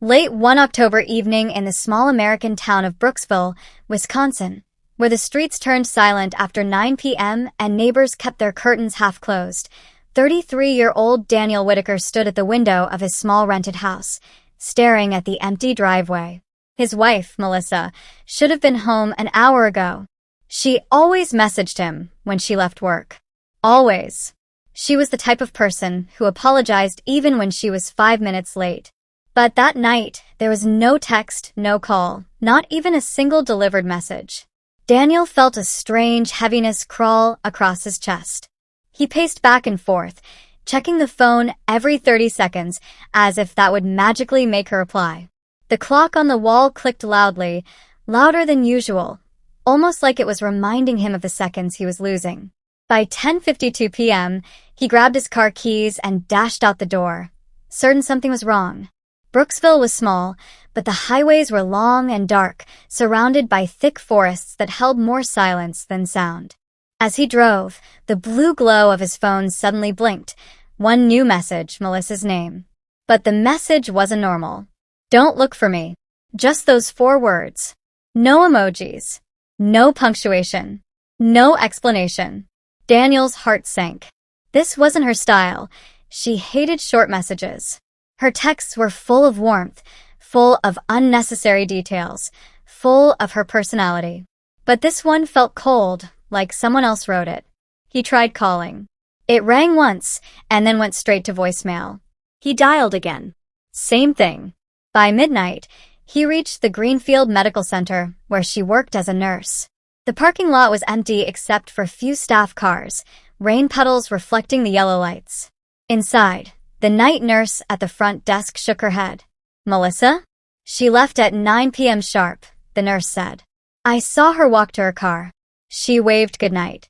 Late one October evening in the small American town of Brooksville, Wisconsin, where the streets turned silent after 9 p.m. and neighbors kept their curtains half closed, 33-year-old Daniel Whitaker stood at the window of his small rented house, staring at the empty driveway. His wife, Melissa, should have been home an hour ago. She always messaged him when she left work. Always. She was the type of person who apologized even when she was 5 minutes late. But that night, there was no text, no call, not even a single delivered message. Daniel felt a strange heaviness crawl across his chest. He paced back and forth, checking the phone every 30 seconds, as if that would magically make her reply. The clock on the wall clicked loudly, louder than usual, almost like it was reminding him of the seconds he was losing. By 10:52 p.m., he grabbed his car keys and dashed out the door, certain something was wrong. Brooksville was small, but the highways were long and dark, surrounded by thick forests that held more silence than sound. As he drove, the blue glow of his phone suddenly blinked. One new message, Melissa's name. But the message wasn't normal. Don't look for me. Just those 4 words. No emojis. No punctuation. No explanation. Daniel's heart sank. This wasn't her style. She hated short messages. Her texts were full of warmth, full of unnecessary details, full of her personality. But this one felt cold, like someone else wrote it. He tried calling. It rang once, and then went straight to voicemail. He dialed again. Same thing. By midnight, he reached the Greenfield Medical Center, where she worked as a nurse. The parking lot was empty except for few staff cars, rain puddles reflecting the yellow lights. Inside, the night nurse at the front desk shook her head. Melissa? She left at 9 p.m. sharp, the nurse said. I saw her walk to her car. She waved goodnight.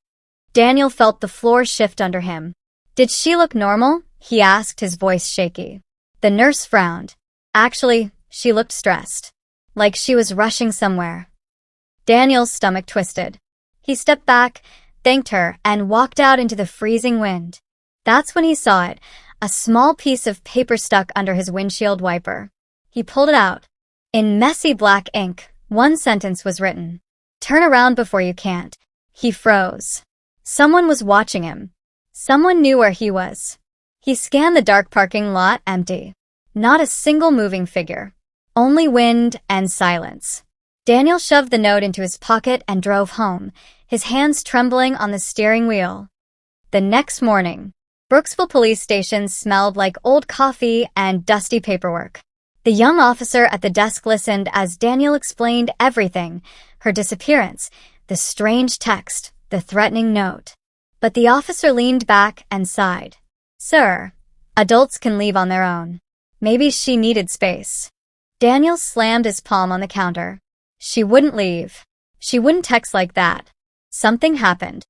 Daniel felt the floor shift under him. Did she look normal? He asked, his voice shaky. The nurse frowned. Actually, she looked stressed. Like she was rushing somewhere. Daniel's stomach twisted. He stepped back, thanked her, and walked out into the freezing wind. That's when he saw it. A small piece of paper stuck under his windshield wiper. He pulled it out. In messy black ink, one sentence was written. Turn around before you can't. He froze. Someone was watching him. Someone knew where he was. He scanned the dark parking lot, empty. Not a single moving figure. Only wind and silence. Daniel shoved the note into his pocket and drove home, his hands trembling on the steering wheel. The next morning, Brooksville police station smelled like old coffee and dusty paperwork. The young officer at the desk listened as Daniel explained everything, her disappearance, the strange text, the threatening note. But the officer leaned back and sighed. Sir, adults can leave on their own. Maybe she needed space. Daniel slammed his palm on the counter. She wouldn't leave. She wouldn't text like that. Something happened.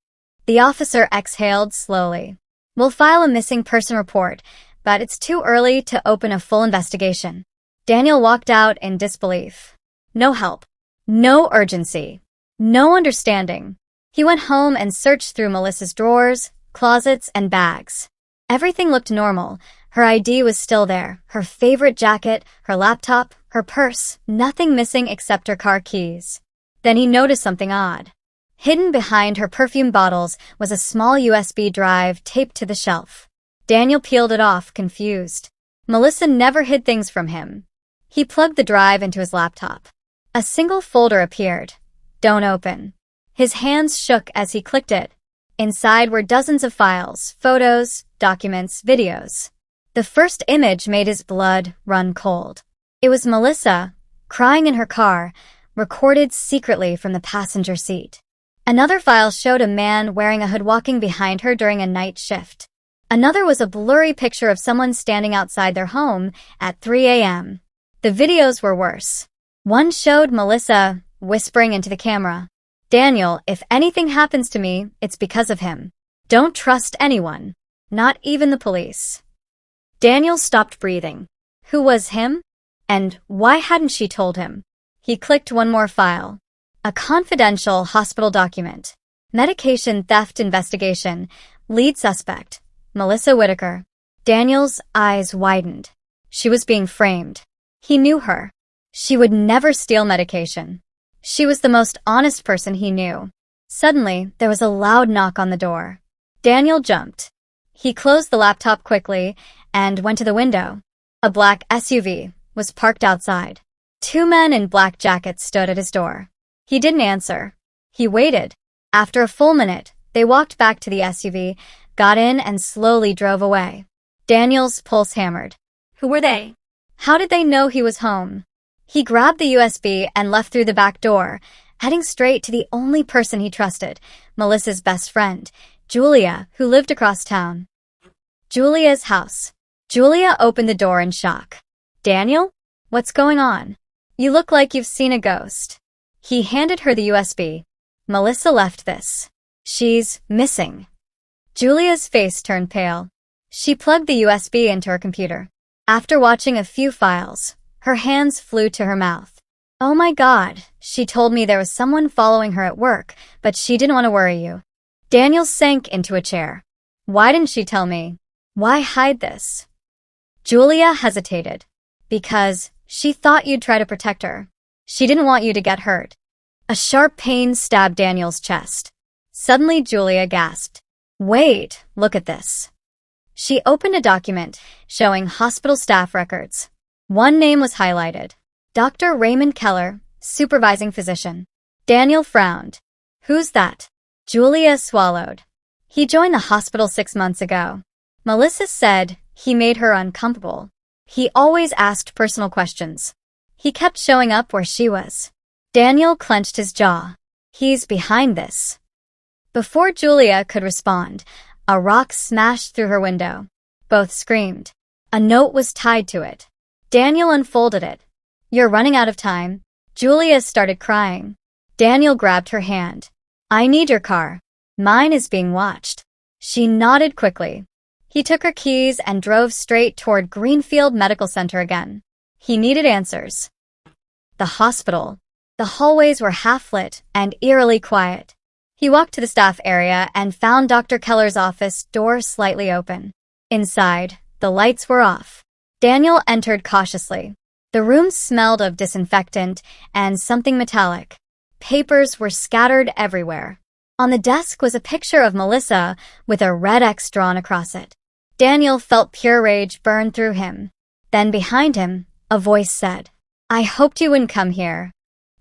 The officer exhaled slowly. We'll file a missing person report, but it's too early to open a full investigation. Daniel walked out in disbelief. No help. No urgency. No understanding. He went home and searched through Melissa's drawers, closets, and bags. Everything looked normal. Her ID was still there, her favorite jacket, her laptop, her purse, nothing missing except her car keys. Then he noticed something odd. Hidden behind her perfume bottles was a small USB drive taped to the shelf. Daniel peeled it off, confused. Melissa never hid things from him. He plugged the drive into his laptop. A single folder appeared. Don't open. His hands shook as he clicked it. Inside were dozens of files, photos, documents, videos. The first image made his blood run cold. It was Melissa, crying in her car, recorded secretly from the passenger seat. Another file showed a man wearing a hood walking behind her during a night shift. Another was a blurry picture of someone standing outside their home at 3 a.m. The videos were worse. One showed Melissa whispering into the camera. Daniel, if anything happens to me, it's because of him. Don't trust anyone. Not even the police. Daniel stopped breathing. Who was him? And why hadn't she told him? He clicked one more file. A confidential hospital document. Medication theft investigation. Lead suspect. Melissa Whitaker. Daniel's eyes widened. She was being framed. He knew her. She would never steal medication. She was the most honest person he knew. Suddenly, there was a loud knock on the door. Daniel jumped. He closed the laptop quickly and went to the window. A black SUV was parked outside. Two men in black jackets stood at his door. He didn't answer. He waited. After a full minute, they walked back to the SUV, got in, and slowly drove away. Daniel's pulse hammered. Who were they? How did they know he was home? He grabbed the USB and left through the back door, heading straight to the only person he trusted, Melissa's best friend, Julia, who lived across town. Julia's house. Julia opened the door in shock. Daniel? What's going on? You look like you've seen a ghost. He handed her the USB. Melissa left this. She's missing. Julia's face turned pale. She plugged the USB into her computer. After watching a few files, her hands flew to her mouth. Oh my God, she told me there was someone following her at work, but she didn't want to worry you. Daniel sank into a chair. Why didn't she tell me? Why hide this? Julia hesitated. Because she thought you'd try to protect her. She didn't want you to get hurt. A sharp pain stabbed Daniel's chest. Suddenly, Julia gasped. Wait, look at this. She opened a document showing hospital staff records. One name was highlighted. Dr. Raymond Keller, supervising physician. Daniel frowned. Who's that? Julia swallowed. He joined the hospital 6 months ago. Melissa said he made her uncomfortable. He always asked personal questions. He kept showing up where she was. Daniel clenched his jaw. He's behind this. Before Julia could respond, a rock smashed through her window. Both screamed. A note was tied to it. Daniel unfolded it. You're running out of time. Julia started crying. Daniel grabbed her hand. I need your car. Mine is being watched. She nodded quickly. He took her keys and drove straight toward Greenfield Medical Center again. He needed answers. The hospital. The hallways were half-lit and eerily quiet. He walked to the staff area and found Dr. Keller's office door slightly open. Inside, the lights were off. Daniel entered cautiously. The room smelled of disinfectant and something metallic. Papers were scattered everywhere. On the desk was a picture of Melissa with a red X drawn across it. Daniel felt pure rage burn through him. Then behind him, a voice said, I hoped you wouldn't come here.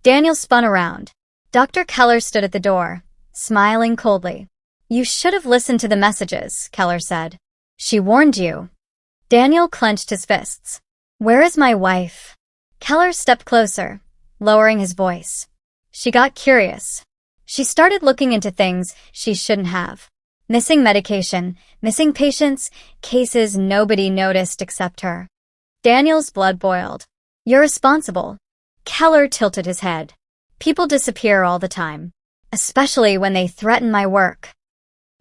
Daniel spun around. Dr. Keller stood at the door, smiling coldly. You should have listened to the messages, Keller said. She warned you. Daniel clenched his fists. Where is my wife? Keller stepped closer, lowering his voice. She got curious. She started looking into things she shouldn't have. Missing medication, missing patients, cases nobody noticed except her. Daniel's blood boiled. You're responsible. Keller tilted his head. People disappear all the time, especially when they threaten my work.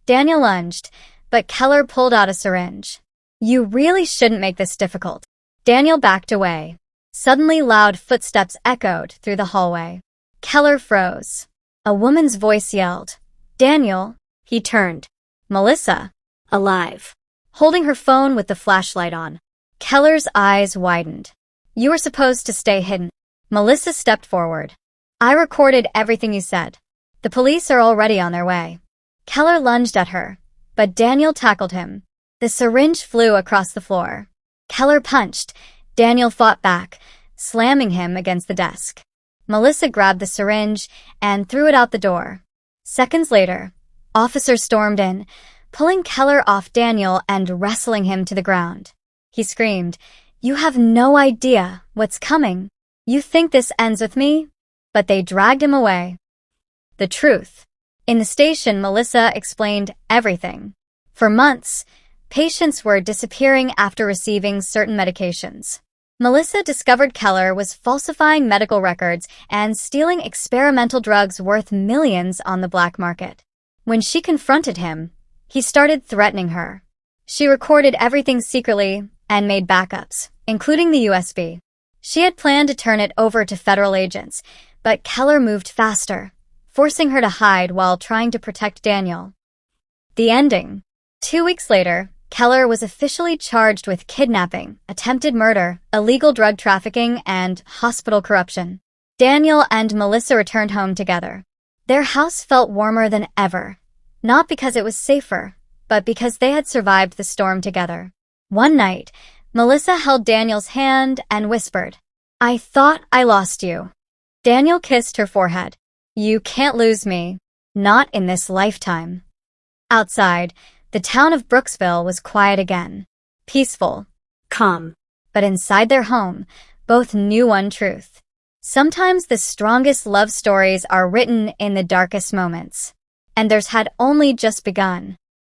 Daniel lunged, but Keller pulled out a syringe. You really shouldn't make this difficult. Daniel backed away. Suddenly, loud footsteps echoed through the hallway. Keller froze. A woman's voice yelled, Daniel. He turned. Melissa. Alive. Holding her phone with the flashlight on. Keller's eyes widened. You were supposed to stay hidden. Melissa stepped forward. I recorded everything you said. The police are already on their way. Keller lunged at her, but Daniel tackled him. The syringe flew across the floor. Keller punched. Daniel fought back, slamming him against the desk. Melissa grabbed the syringe and threw it out the door. Seconds later, officers stormed in, pulling Keller off Daniel and wrestling him to the ground. He screamed, You have no idea what's coming. You think this ends with me? But they dragged him away. The truth. In the station, Melissa explained everything. For months, patients were disappearing after receiving certain medications. Melissa discovered Keller was falsifying medical records and stealing experimental drugs worth millions on the black market. When she confronted him, he started threatening her. She recorded everything secretly and made backups, including the USB. She had planned to turn it over to federal agents, but Keller moved faster, forcing her to hide while trying to protect Daniel. The ending. 2 weeks later, Keller was officially charged with kidnapping, attempted murder, illegal drug trafficking, and hospital corruption. Daniel and Melissa returned home together. Their house felt warmer than ever, not because it was safer, but because they had survived the storm together. One night, Melissa held Daniel's hand and whispered, "I thought I lost you." Daniel kissed her forehead. "You can't lose me. Not in this lifetime." Outside, the town of Brooksville was quiet again. Peaceful. Calm. But inside their home, both knew one truth. Sometimes the strongest love stories are written in the darkest moments. And theirs had only just begun.